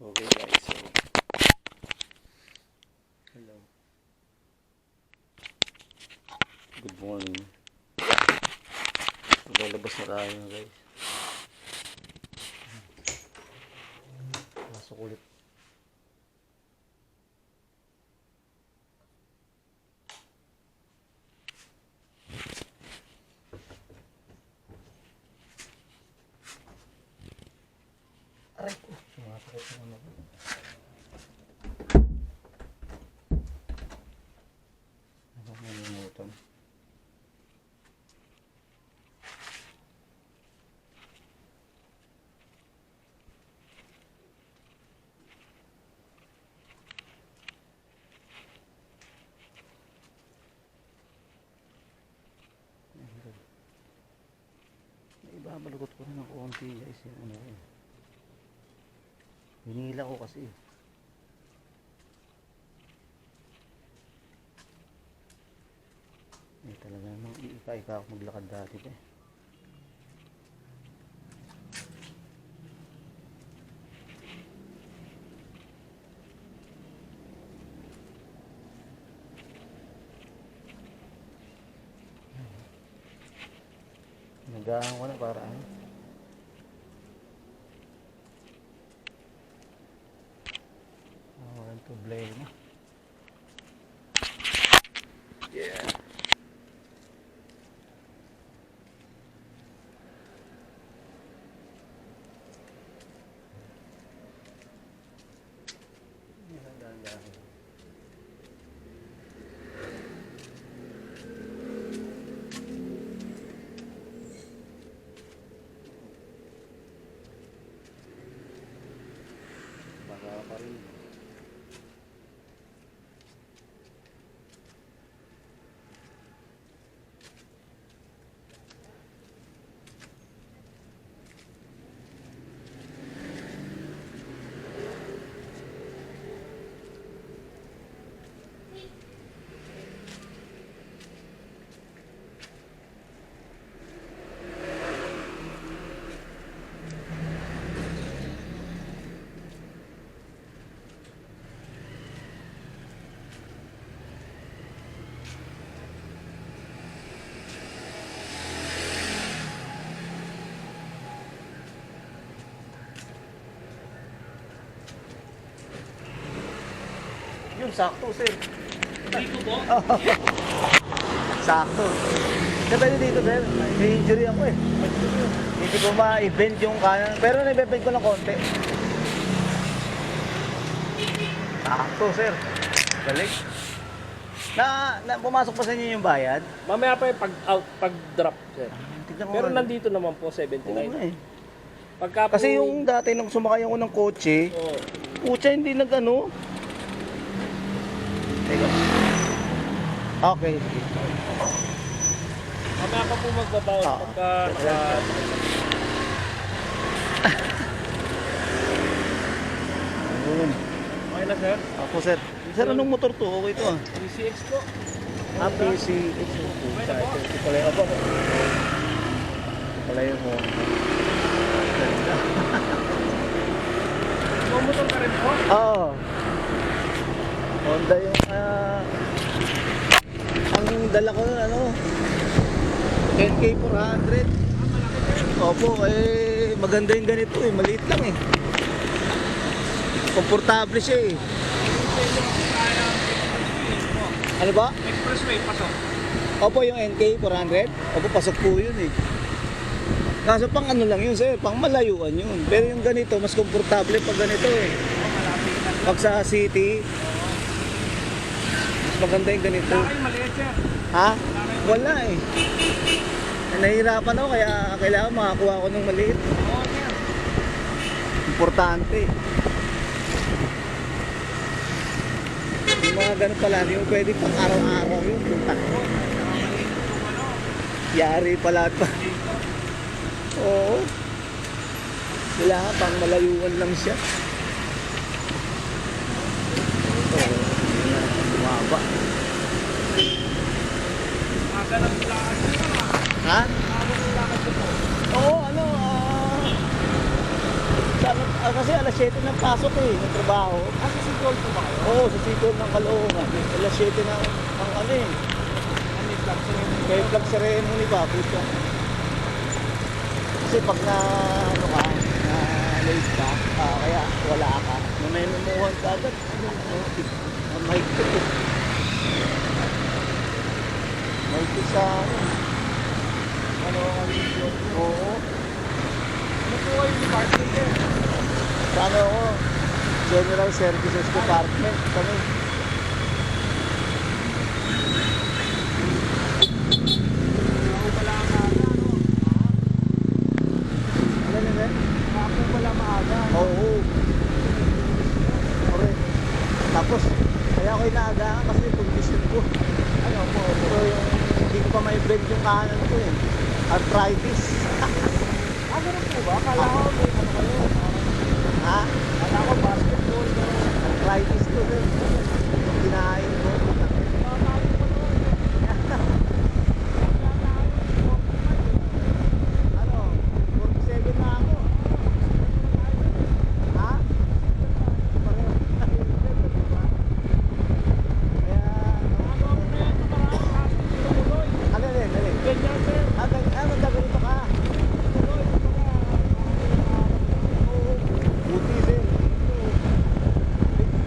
Okay guys, so hello, good morning. Lalabas na tayo guys. Masok ulit. Aray ko, sumasakit yung ano ko. Nakakalimutan. Ibabalukot ko rin ng konti guys yung ano ko. Hinila ko kasi. Talaga namang iika-ika ako maglakad dati pa eh. Nagahan ko na para ano. Walang problema. Yeah. Baka pa rin. Yun, sakto, sir. Dito po? Sakto. Sabi dito, sir. May injury ako eh. Hindi ko ma-bend yung kanan. Pero nai-bend ko ng konti. Sakto, sir. Balik. Pumasok pa sa inyo yung bayad? Mamaya pa yung pag-drop, sir. Tignan ko Pero nga. nandito naman po, Oo 79. nga eh. Pagka po, Kasi yung dati nung sumakay ako ng kotse, oh, kutsa hindi nag-ano. Teka. Okay. mamaya pa po magbabawas Ah. pagka Ayun. okay na, sir. Ako, sir. Sir, anong motor to? Okay to ah. PCX po. PC. Okay na po. Ito pala yung ako. Ito pala yung Ganda. Pumotor ka rin po. Oo. Honda yung ang dala ko nun, ano, NK400. Opo, eh, maganda yung ganito eh, maliit lang eh. Komportable siya eh. Ano ba? Expressway, pasok. Opo, yung NK400. Opo, pasok po yun eh. Kaso pang ano lang yun sir, pang malayuan yun. Pero yung ganito, mas komportable pag ganito eh. Pag sa city, mas maganda yung ganito. Ay, maliit, sir. Ha? Wala eh. Nahihirapan ako kaya kailangan makakuha ko ng maliit. Oo, sir. Importante. Yung mga ganun pala, yung pwede pang araw-araw yun. Yari pala pa. Oo. Kailangan pang malayuan lang siya. Oo. Bumaba. Ha? Oo, ano, kasi alas 7 ng pasok eh, ng trabaho. Kasi si Gold po ba kayo? Oo, sa sitio ng Caloocan. Alas 7 ng ano eh. Ano yung club sa Kaya vlog sa Reno ni Papus ka. Kasi pag na, ano ka, na late ka, kaya wala ka, mamemumuhan ka agad. Mahigpit eh. Mahigpit sa ano. Ano ang Gold? Oo. Ano po kayo yung department eh? Sa ano ako, General Services Department kami. Ako pala ang maaga, no? Ano na? Ako pala maaga. Oo. Okay. Tapos, kaya ako inaagaan kasi condition ko. Ano po? So, yung, hindi ko pa may bend yung kahanan ko eh. Arthritis. Ah, ganun po ba? Akala ko may ano kayo. Ha? Akala ko basketball. Arthritis ko din. Yung kinain ko. Ano? 47 na ako. Ha? Pareho. Kaya, ano din, dali. Magkaganito ka. Oo. Buti din.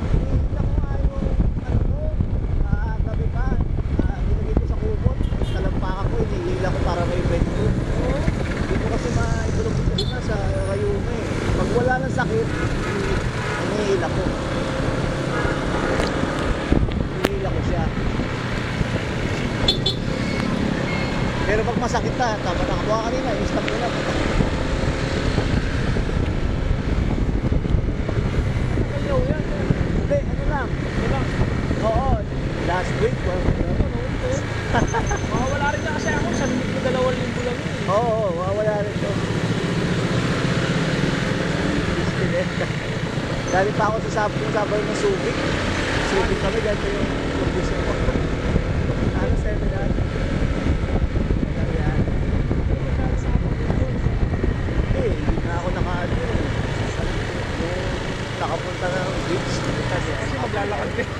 Hinihila ko nga yung, ano ko, gabi pa. Nilagay ko sa kumot. Talampakan ko, hinihila ko para may bed ko. Hindi ko kasi maitulog na sa rayuma eh. Pag wala ng sakit, hinihila ko. Hinihila ko siya. Pero pag masakit na, tama na kabuha kanina, instant ko na. Ayaw yan. Hindi, ano lang. Oo, last week. Mawawala rin na kasi ako. Sa limit ko 2 linggo lang yun. Oo, wawala rin to. Galing pa ako sa sabay ng Subic. Subic kami, ganito yung condition ko. Ano, 7 yan? Hindi na ako nakaano eh. Nakapunta na ng beach. Kasi maglalakad kayo.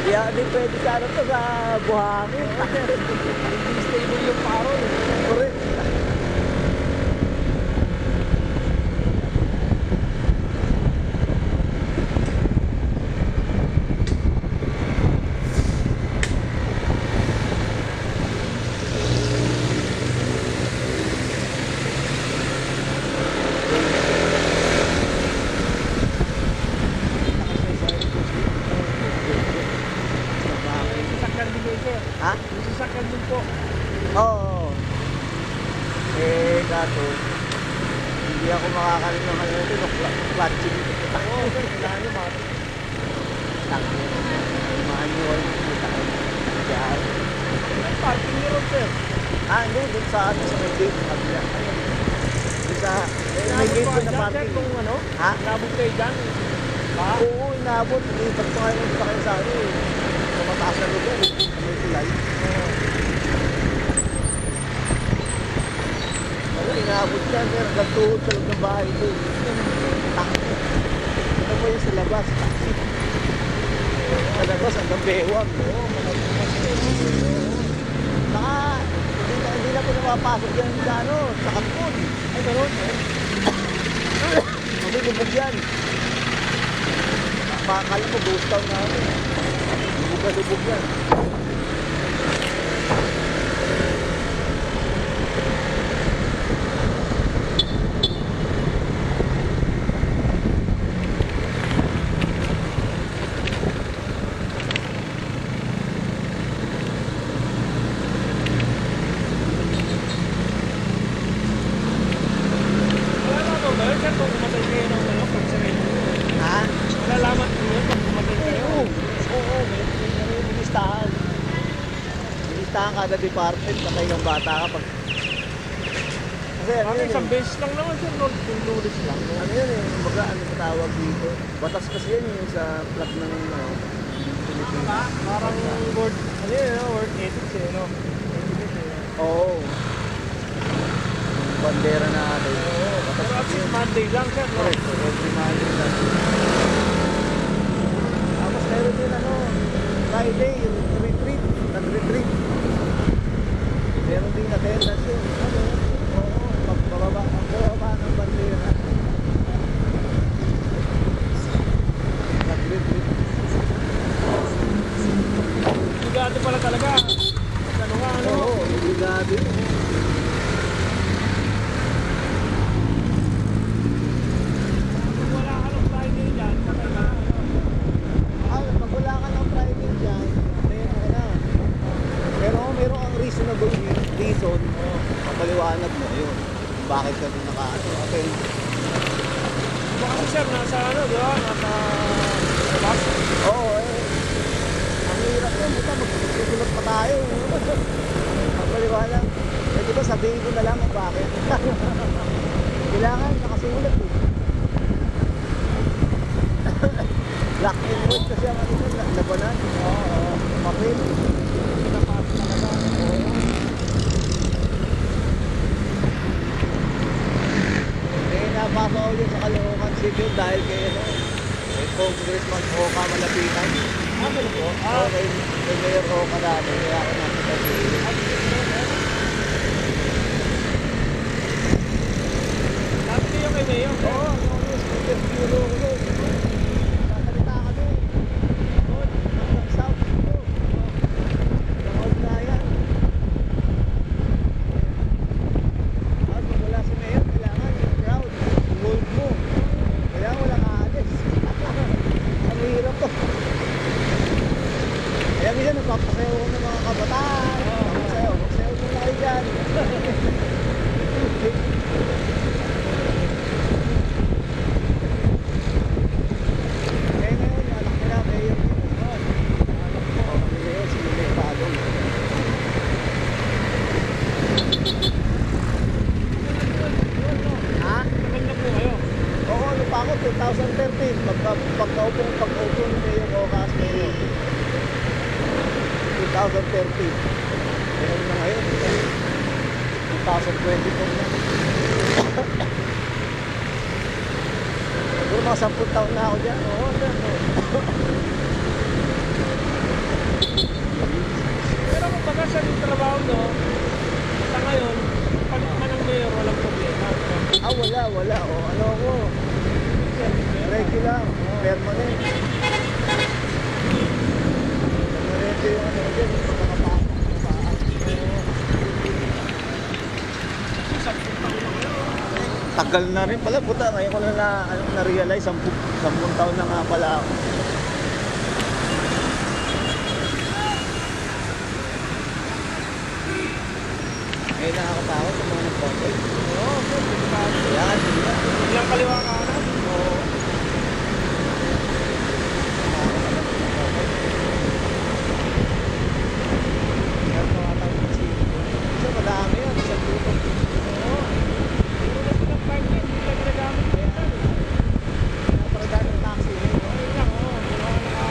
Kaya hindi pwede sa ano to, sa buhangin. Hindi stable yung paro eh. Correct. Yung sasakyan din kayo sir. Ha? Yung sasakyan din po. Oo. Gato. Hindi ako makakalim ng ano ito, clutching. Oo sir, kailangan nyo mga Tangin. Manual. Yan. may parking nyo ron sir. Hindi, dun sa ano, sa may gate. Kabila. Dun sa, may gate dun na Sir, parking. kung ano, Ha? nabot kayo dyan. Ba? Oo, inabot. Ilipat ko kayo nung kayo sa ano eh. Sa mataas na lugar eh. Sa may tulay. Wala, inabot yan. Pero nagtuhod sa loob ng bahay ko. Takot. Ano mo yun sa labas? Sa labas, hanggang bewang. Saka, hindi na po napapasok yan sa ano, sa kampon. Ay, gano'n. Mabibubog yan. Makakala mo, ghost town na ano. Lubog yan. Wala ba ba? Sir, kung umatay kayo ng ano, pag sa rin. Ha? Malalaman ko yun pag umatay kayo. Oo, may listahan. May listahan kada department, patay ng bata ka pag... Kasi ano Ano yun isang eh, beses lang naman sir, no? Kung lulis lang. No? ano yun eh, baga ano sa tawag dito. Batas kasi yan yung sa flag ng ano, Pilipinas. Parang word, ano yun, no? Word ethics eh, no? Ethics eh. Oo. bandera natin. Pero at least Monday lang, sir, no? Correct, every Monday lang. Tapos meron din ano, Friday, retreat, nag-retreat. Meron din attendance yun. Ano? Oo, pagbaba ng bandera. Nag-retreat. Sigado pala talaga. Ano nga, ano? Oo, obligado yun. Kung wala ka ng Friday dyan, patay ka na, ano? Pag wala ka ng Friday dyan, meron ka na. Pero kung meron kang reasonable reason, papaliwanag mo yun. Kung bakit ka din naka-attend. Baka sir, nasa ano, di ba? Nasa labas. Oo, ang hirap yun. Buta, magsusulat pa tayo. Papaliwanag. Eh, di ba sabihin ko na lang kung bakit. Kailangan nakasulat eh. Black and white kasi ang ano yun, labanan. Oo, papel. Pinapasok talaga. Eh, napapa ko yun sa Caloocan City dahil kay ano, kay Congressman Oka Malapitan. Ah, ano po? Oo, kay Mayor Oka dati, kaya ako nakita Dati kayo kay Mayor. Oo, ano, speaker bureau ko yun. Sasalita kami. Doon, hanggang south dito. Nakaod na yan. Tapos pag wala si Mayor, kailangan yung crowd. Hold mo. Kaya walang aalis. Ang hirap to. Kaya minsan nagpapasayaw ko ng mga kabataan. Magsayaw mo na kayo dyan. Kaya ngayon, anak nila, Mayor. Oo, Mayor, si Mayor Padong. Ha? Tagal na po kayo. Oo, ano pa ako, 2013, pagka-upo ni Mayor Ocas Mayor. 2013. Ngayon na ngayon, 2024 na. Siguro mga 10 taon na ako dyan. Oo, sir. Pero kung baga sa yung trabaho no, sa ngayon, palit man ng mayor, walang problema. Wala. O, ano ako, regular, permanent. Permanent yung ano dyan, yung mga paa. Tagal na rin pala, puta. Ngayon ko na-realize, 10 taon na nga pala ako. Eh, nakakatakot sa mga nagpapay. Oo, sir, delikado. Yan. Ilang kaliwa kanan? Oo. Yan, mga tao kasi. Kasi madami yan, isang grupo. Oo. Puro na silang parking, hindi lang ginagamit ko yan. Pinaparadaan ng taxi. Ayun lang, oo. Wala ka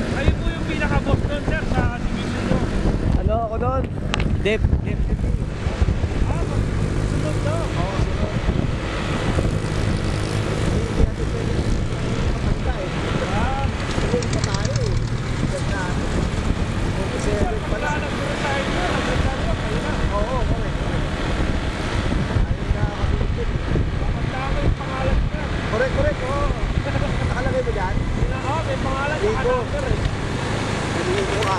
Kayo po yung pinaka-boss doon, sir, sa division nyo. Ano ako doon? Dep. Ah, sunod to. Oo, sunod. Hindi natin pwede makapagka eh. Ah, Hindi pa tayo eh. Sikat na. sir, Officer pag pala. nag-retire nyo, kayo na. Oo, correct. Ayun na nakakabilit. Magtama yung pangalan nyo. Correct, oo. Nakalagay mo dyan? Oo, may pangalan sa Rico. number eh.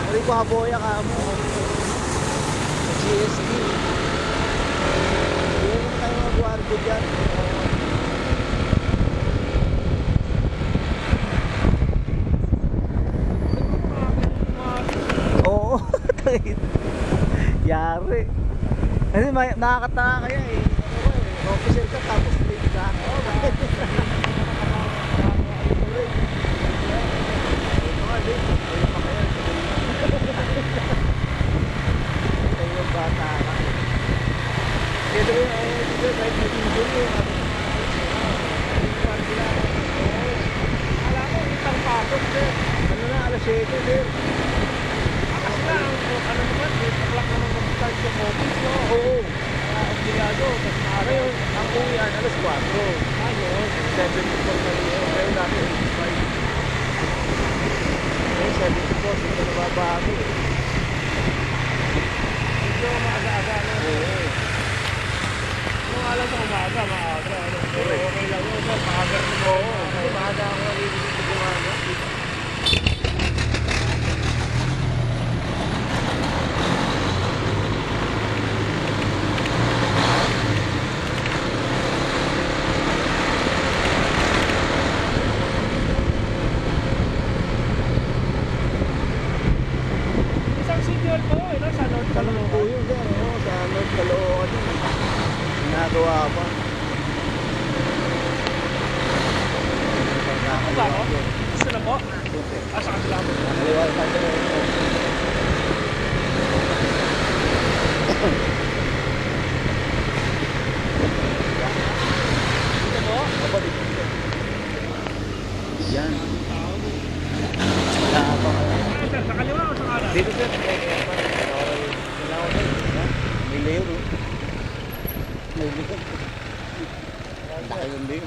Rico Haboya ka mo. Sa GSP. Hindi naman tayo mag-guardo dyan. Oo. Yari. Kasi nakakataka kaya eh. Ano ba eh, officer ka tapos late ka. Oo, bakit? Ito nga, late. Ayun pa kaya. Tayo yung bata ka. Kaya sabi, dito, kahit may injury, alas 7, sir. Akas lang, ano naman, 8 o'clock naman mag-start yung office, no? Oo. Kaya obligado, tapos maaga. Ngayon, ang uwian, alas 4. Ayun. 7 to 4 na rin. Ngayon natin, 5. Ngayon, 7 to 4. Hindi na nababago eh. Medyo maaga-aga, no? Oo. Nung alam sa umaga, maaga. Ano? Pero okay lang yun, sir. Maaga rin mo. Kasi maaga ako nalilinig sa umaga. Isang signal po, no? Sa North Sa North po Caloocan. yun, sir. Oo, sa North Caloocan yun. Ginagawa pa. Ano ba ako? Gusto na po? Ah, sa kanila po. Kaliwa sa kanila. Dito po? Kapatid. Yan. Wala pa ka. Ah, sir, sa kaliwa o sa kanan? Dito sir. May layo no? May layo. Ang laki yung layo.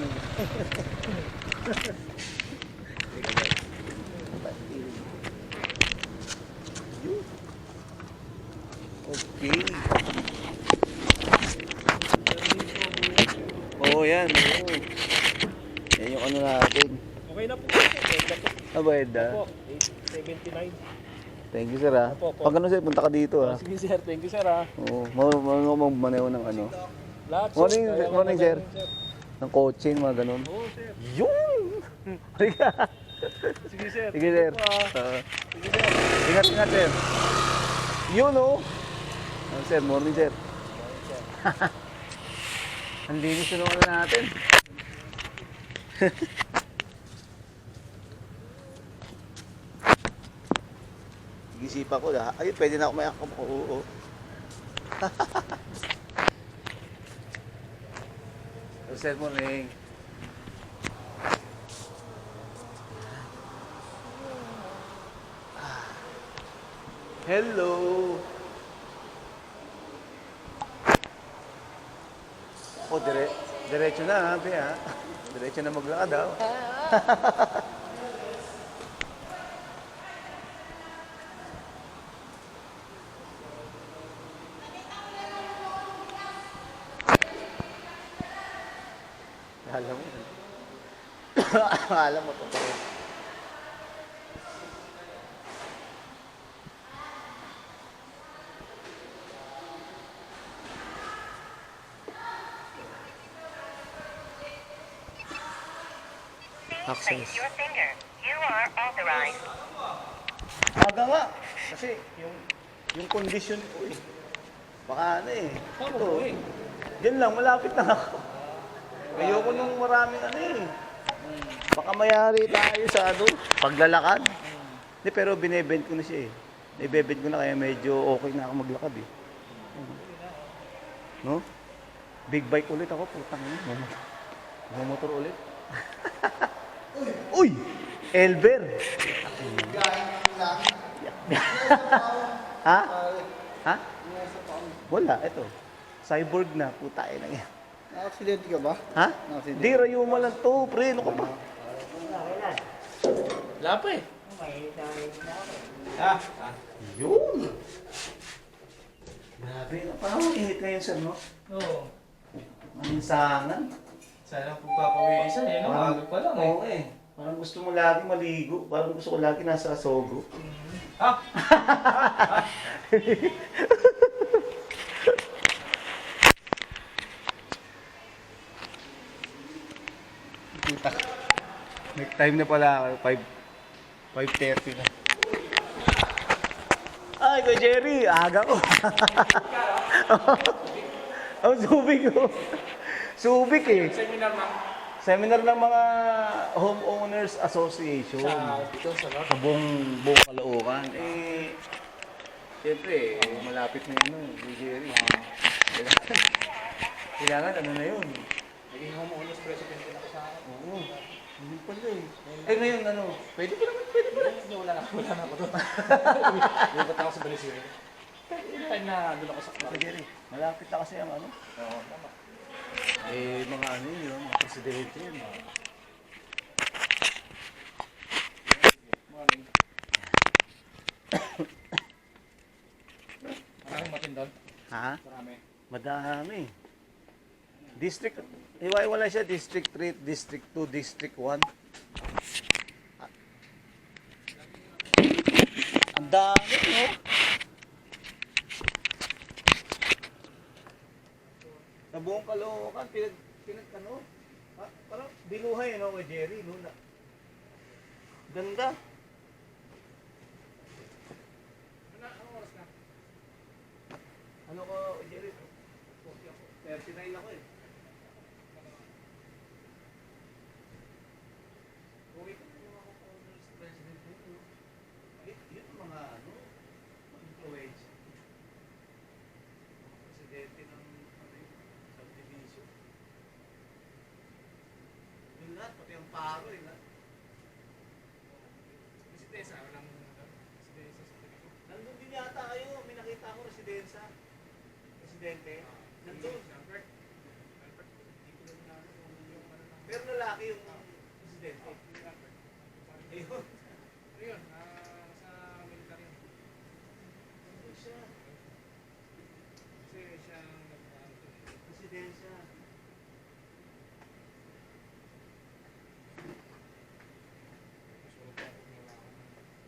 Okay. Oo yan. Oo. Yan yung ano natin. Okay na po. Pwede po. Abayad na. Po, 879. Thank you sir ha. Opo, opo. Pag ano sir, punta ka dito ha. Sige sir, thank you sir ha. Oo. Marunong mo magmaneho ng ano. Lahat Morning, kaya morning, wala sir. ganun, Ng coaching, mga ganun. Oo sir. Yun! Halika. Sige sir. Sige sir. Po, ah. Sige sir. Ingat, ingat sir. Yun oh. Sir, morning sir. Ang linis na naman natin. Isipan ko na. Ayun, pwede na ako mayakap ko. Oo. Sir, morning. Hello. Oh, diretso na, be ha. Diretso na maglakad daw. Alam mo. Alam mo to. Place your finger. You are authorized. Aga nga. Kasi yung condition ko eh. Baka ano eh. Ito. Diyan lang, malapit na ako. Ayoko nung maraming ano eh. Baka mayari tayo sa ano, paglalakad. Hindi, pero binebend ko na siya eh. Ibebend ko na kaya medyo okay na ako maglakad eh. No? Big bike ulit ako, putang ina. Motor ulit. Uy! Elber! Ha? Ha? Wala, ito. Cyborg na, puta ina yan. Na-accident ka ba? Ha? Di, rayo mo lang to, pre. Ano ka pa? Wala pa eh. Yun! Grabe, parang init ngayon, sir, no? Oo. Maninsangan. Sana pagpapawisan eh, no? Bago pa lang eh. Oo eh. Parang gusto mo lagi maligo. Parang gusto ko lagi nasa Sogo. Ah! Next time na pala, 5:30 na. Ay, ko Jerry, aga ko. Oh, Subic ko. Subic eh. Seminar na Seminar ng mga Homeowners Association dito sa North. sa buong Caloocan. Eh, siyempre, malapit na yun, Jerry. Kailangan ano na yun. Naging homeowners president na ako sa akin. Oo. Hindi pala eh. Eh ngayon ano, pwede pa naman, pwede pa naman. Pagdating niyo, wala na ako doon. Lipat ako sa Valenzuela. Yung time na doon ako sa club. Jerry, malapit na kasi ang ano. Oo, tama. Eh, mga ano yun, mga presidente yun. Morning. Maraming matindon. Ha? Marami. Madami. District, hiwa-hiwalay siya, District 3, District 2, District 1. Ang dami, no? Sa buong Caloocan, ano? Parang binuhay, no, kay Jerry, no? Ganda. Anong oras na? Ano ko, Jerry? 39 ako eh. Uwi ko na ako po sa president mo. Yun ang mga ano, influence. Presidente ng subdivision. Yun lahat, pati ang paro eh. Residensya, walang residensya sa Pilipinas. Nandun din yata kayo, may nakita ako residensa. Presidente. Nandun. Pero lalaki yung presidente. Ayun. Ayun, sa military. Nandun siya. Kasi siya Presidensya.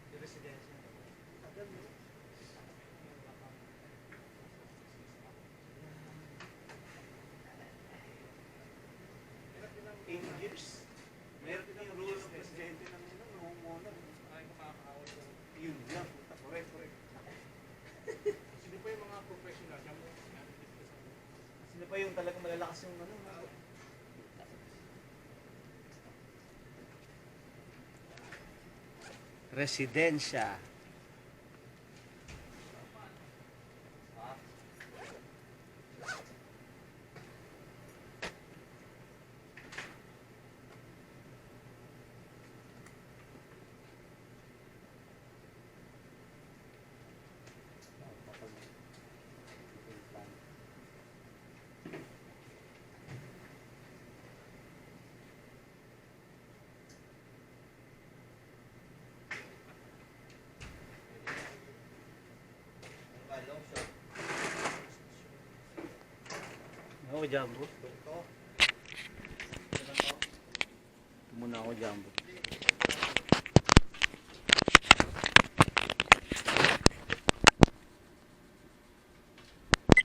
Yung residensya. Tagal mo. In years. Meron din yung rule ng presidente ng nangunguna. ay makakaawal ko. Yun lang. Correct, correct. Sino pa yung mga professional? Sino pa yung talagang malalakas yung ano? Residensya. Ako, Jumbo. Ito muna ako, Jumbo.